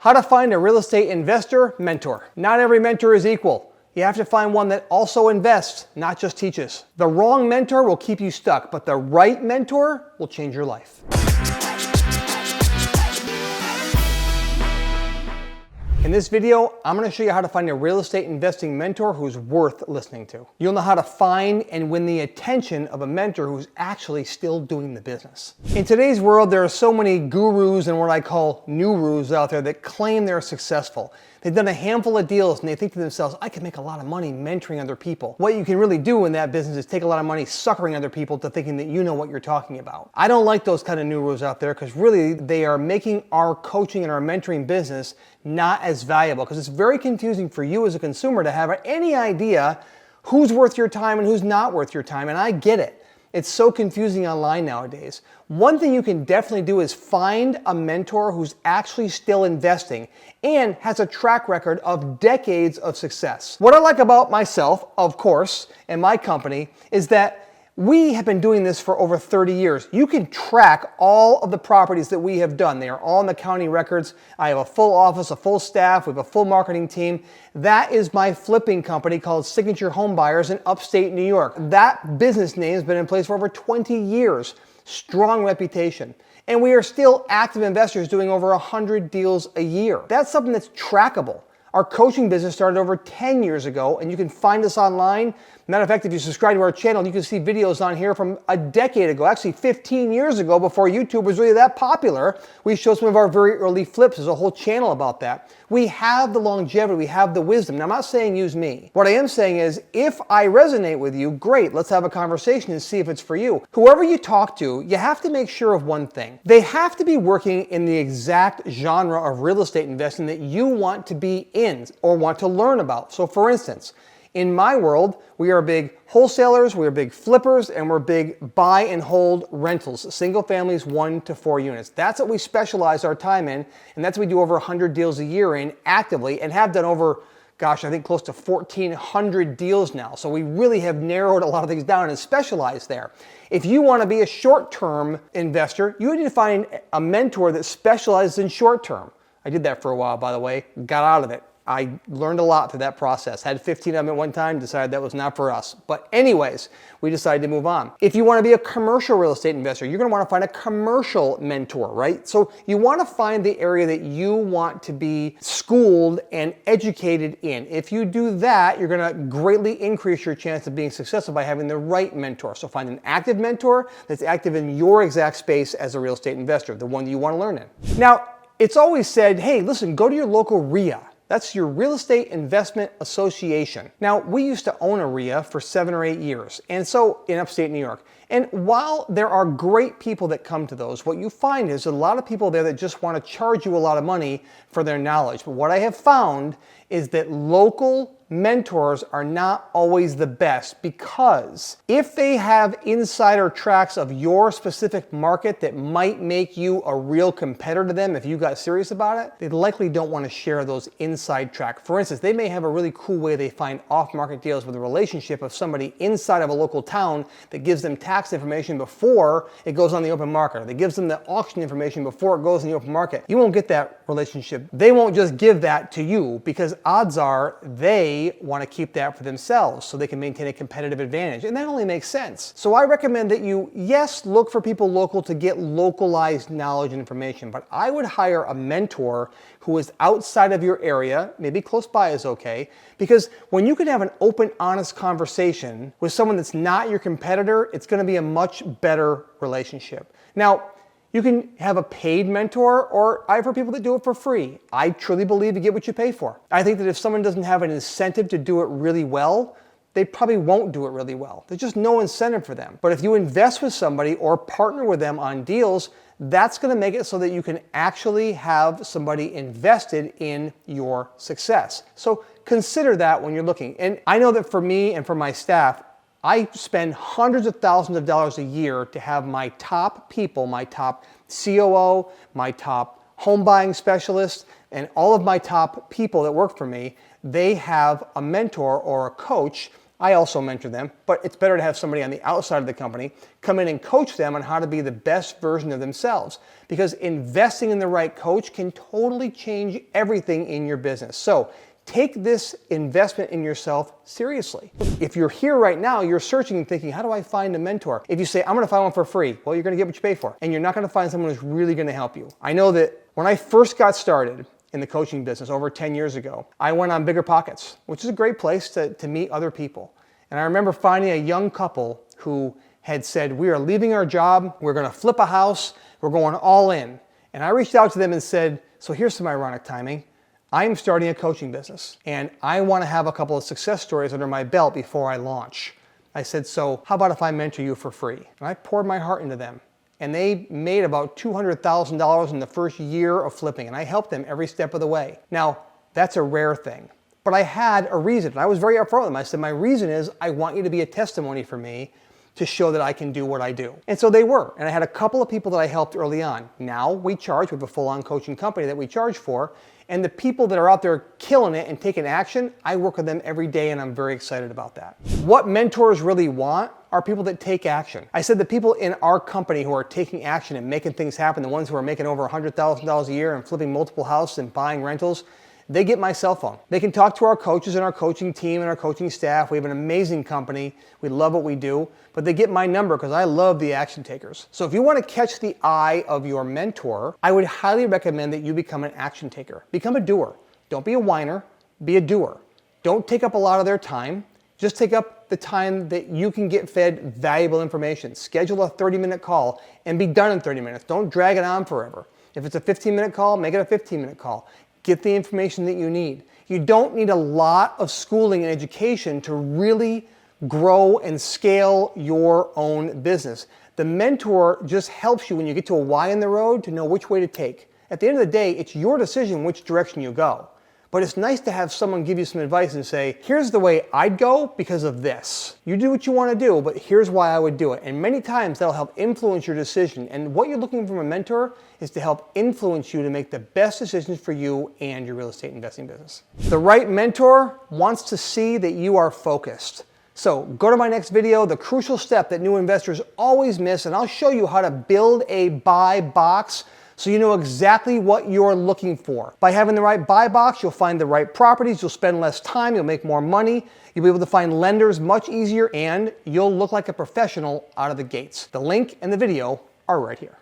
How to find a real estate investor mentor. Not every mentor is equal. You have to find one that also invests, not just teaches. The wrong mentor will keep you stuck, but the right mentor will change your life. In this video, I'm going to show you how to find a real estate investing mentor who's worth listening to. You'll know how to find and win the attention of a mentor who's actually still doing the business. In today's world, there are so many gurus and what I call nurus out there that claim they're successful. They've done a handful of deals and they think to themselves, I can make a lot of money mentoring other people. What you can really do in that business is take a lot of money suckering other people to thinking that you know what you're talking about. I don't like those kind of nurus out there because really they are making our coaching and our mentoring business not as valuable, because it's very confusing for you as a consumer to have any idea who's worth your time and who's not worth your time. And I get it. It's so confusing online nowadays. One thing you can definitely do is find a mentor who's actually still investing and has a track record of decades of success. What I like about myself, of course, and my company is that we have been doing this for over 30 years. You can track all of the properties that we have done. They are all in the county records. I have a full office, a full staff, we have a full marketing team. That is my flipping company called Signature Home Buyers in upstate New York. That business name has been in place for over 20 years. Strong reputation. And we are still active investors doing over 100 deals a year. That's something that's trackable. Our coaching business started over 10 years ago, and you can find us online. Matter of fact, if you subscribe to our channel, you can see videos on here from a decade ago, actually 15 years ago, before YouTube was really that popular. We show some of our very early flips. There's a whole channel about that. We have the longevity, we have the wisdom. Now, I'm not saying use me. What I am saying is, if I resonate with you, great, let's have a conversation and see if it's for you. Whoever you talk to, you have to make sure of one thing. They have to be working in the exact genre of real estate investing that you want to be in or want to learn about. So for instance, in my world, we are big wholesalers, we are big flippers, and we're big buy and hold rentals, single families, 1 to 4 units. That's what we specialize our time in, and that's what we do over 100 deals a year in actively, and have done over, gosh, I think close to 1,400 deals now. So we really have narrowed a lot of things down and specialized there. If you want to be a short-term investor, you need to find a mentor that specializes in short-term. I did that for a while, by the way, got out of it. I learned a lot through that process. Had 15 of them at one time, decided that was not for us. But anyways, we decided to move on. If you want to be a commercial real estate investor, you're going to want to find a commercial mentor, right? So you want to find the area that you want to be schooled and educated in. If you do that, you're going to greatly increase your chance of being successful by having the right mentor. So find an active mentor that's active in your exact space as a real estate investor, the one that you want to learn in. Now, it's always said, hey, listen, go to your local RIA. That's your Real Estate Investment Association. Now, we used to own a RIA for 7 or 8 years, and so in upstate New York. And while there are great people that come to those, what you find is a lot of people there that just want to charge you a lot of money for their knowledge. But what I have found is that local mentors are not always the best, because if they have insider tracks of your specific market that might make you a real competitor to them if you got serious about it, they likely don't want to share those inside tracks. For instance, they may have a really cool way they find off-market deals with a relationship of somebody inside of a local town that gives them tax information before it goes on the open market, or that gives them the auction information before it goes in the open market. You won't get that relationship. They won't just give that to you, because odds are they want to keep that for themselves so they can maintain a competitive advantage. And that only makes sense. So I recommend that you, yes, look for people local to get localized knowledge and information, but I would hire a mentor who is outside of your area, maybe close by is okay, because when you can have an open, honest conversation with someone that's not your competitor, it's going to be a much better relationship. Now, you can have a paid mentor, or I've heard people that do it for free. I truly believe you get what you pay for. I think that if someone doesn't have an incentive to do it really well, they probably won't do it really well. There's just no incentive for them. But if you invest with somebody or partner with them on deals, that's going to make it so that you can actually have somebody invested in your success. So consider that when you're looking. And I know that for me and for my staff, I spend hundreds of thousands of dollars a year to have my top people, my top COO, my top home buying specialist, and all of my top people that work for me, they have a mentor or a coach I also mentor them, but it's better to have somebody on the outside of the company come in and coach them on how to be the best version of themselves, because investing in the right coach can totally change everything in your business. So take this investment in yourself seriously. If you're here right now, you're searching and thinking, how do I find a mentor? If you say, I'm gonna find one for free, well, you're gonna get what you pay for, and you're not gonna find someone who's really gonna help you. I know that when I first got started in the coaching business over 10 years ago, I went on Bigger Pockets, which is a great place to meet other people. And I remember finding a young couple who had said, we are leaving our job, we're gonna flip a house, we're going all in. And I reached out to them and said, so here's some ironic timing. I'm starting a coaching business and I wanna have a couple of success stories under my belt before I launch. I said, so how about if I mentor you for free? And I poured my heart into them. And they made about $200,000 in the first year of flipping, and I helped them every step of the way. Now, that's a rare thing, but I had a reason, and I was very upfront with them. I said, my reason is I want you to be a testimony for me to show that I can do what I do. And so they were, and I had a couple of people that I helped early on. Now we charge, we have a full-on coaching company that we charge for, and the people that are out there killing it and taking action, I work with them every day, and I'm very excited about that. What mentors really want are people that take action. I said the people in our company who are taking action and making things happen, the ones who are making over $100,000 a year and flipping multiple houses and buying rentals, they get my cell phone. They can talk to our coaches and our coaching team and our coaching staff. We have an amazing company. We love what we do, but they get my number because I love the action takers. So if you want to catch the eye of your mentor, I would highly recommend that you become an action taker. Become a doer. Don't be a whiner, be a doer. Don't take up a lot of their time. Just take up the time that you can get fed valuable information. Schedule a 30-minute call and be done in 30 minutes. Don't drag it on forever. If it's a 15-minute call, make it a 15-minute call. Get the information that you need. You don't need a lot of schooling and education to really grow and scale your own business. The mentor just helps you when you get to a Y in the road to know which way to take. At the end of the day, it's your decision which direction you go. But it's nice to have someone give you some advice and say, here's the way I'd go because of this. You do what you want to do, but here's why I would do it. And many times that'll help influence your decision. And what you're looking from a mentor is to help influence you to make the best decisions for you and your real estate investing business. The right mentor wants to see that you are focused. So go to my next video, the crucial step that new investors always miss, and I'll show you how to build a buy box so you know exactly what you're looking for. By having the right buy box, you'll find the right properties, you'll spend less time, you'll make more money, you'll be able to find lenders much easier, and you'll look like a professional out of the gates. The link and the video are right here.